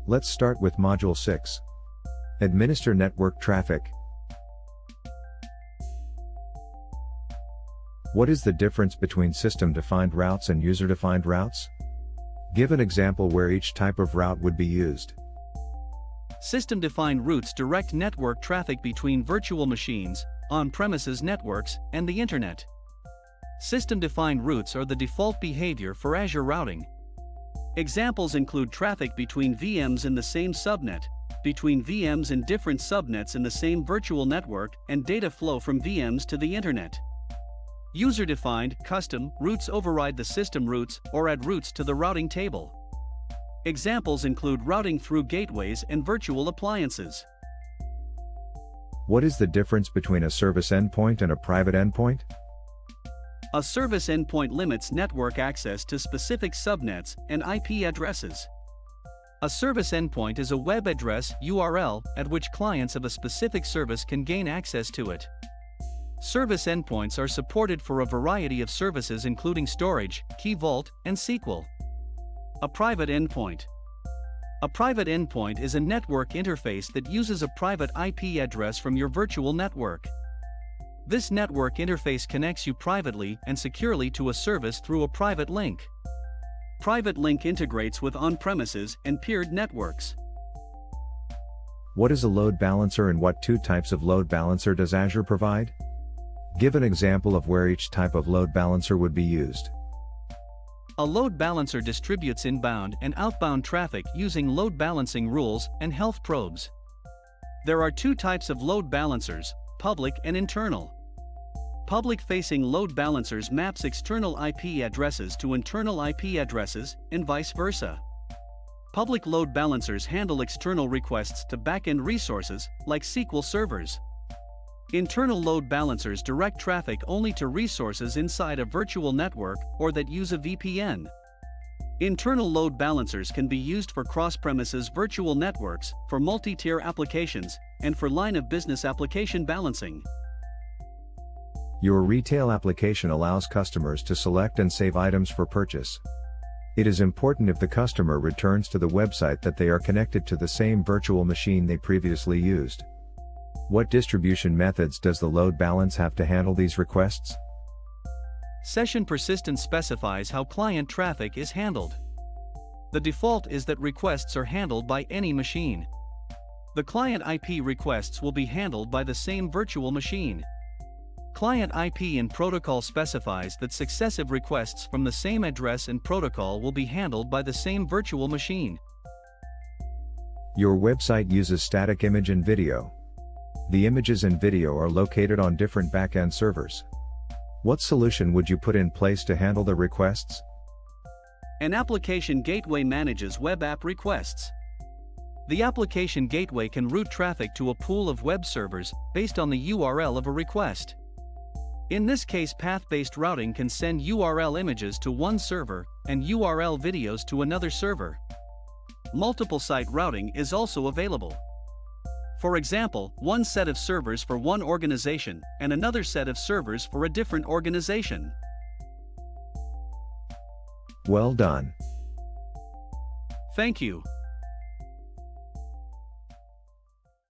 Let's start with Module 6. Administer Network Traffic. What is the difference between system-defined routes and user-defined routes? Give an example where each type of route would be used. System-defined routes direct network traffic between virtual machines, on-premises networks, and the Internet. System-defined routes are the default behavior for Azure routing. Examples include traffic between VMs in the same subnet, between VMs in different subnets in the same virtual network, and data flow from VMs to the Internet. User-defined, custom, routes override the system routes or add routes to the routing table. Examples include routing through gateways and virtual appliances. What is the difference between a service endpoint and a private endpoint? A service endpoint limits network access to specific subnets and IP addresses. A service endpoint is a web address (URL) at which clients of a specific service can gain access to it. Service endpoints are supported for a variety of services including storage, Key Vault, and SQL. A private endpoint. A private endpoint is a network interface that uses a private IP address from your virtual network. This network interface connects you privately and securely to a service through a private link. Private link integrates with on-premises and peered networks. What is a load balancer and what two types of load balancer does Azure provide? Give an example of where each type of load balancer would be used. A load balancer distributes inbound and outbound traffic using load balancing rules and health probes. There are two types of load balancers, public and internal. Public-facing load balancers maps external IP addresses to internal IP addresses, and vice versa. Public load balancers handle external requests to backend resources, like SQL servers. Internal load balancers direct traffic only to resources inside a virtual network or that use a VPN. Internal load balancers can be used for cross-premises virtual networks, for multi-tier applications, and for line-of-business application balancing. Your retail application allows customers to select and save items for purchase. It is important if the customer returns to the website that they are connected to the same virtual machine they previously used. What distribution methods does the load balance have to handle these requests? Session persistence specifies how client traffic is handled. The default is that requests are handled by any machine. The client IP requests will be handled by the same virtual machine. Client IP in protocol specifies that successive requests from the same address and protocol will be handled by the same virtual machine. Your website uses static image and video. The images and video are located on different backend servers. What solution would you put in place to handle the requests? An application gateway manages web app requests. The application gateway can route traffic to a pool of web servers based on the URL of a request. In this case, path-based routing can send URL images to one server and URL videos to another server. Multiple site routing is also available. For example, one set of servers for one organization and another set of servers for a different organization. Well done. Thank you.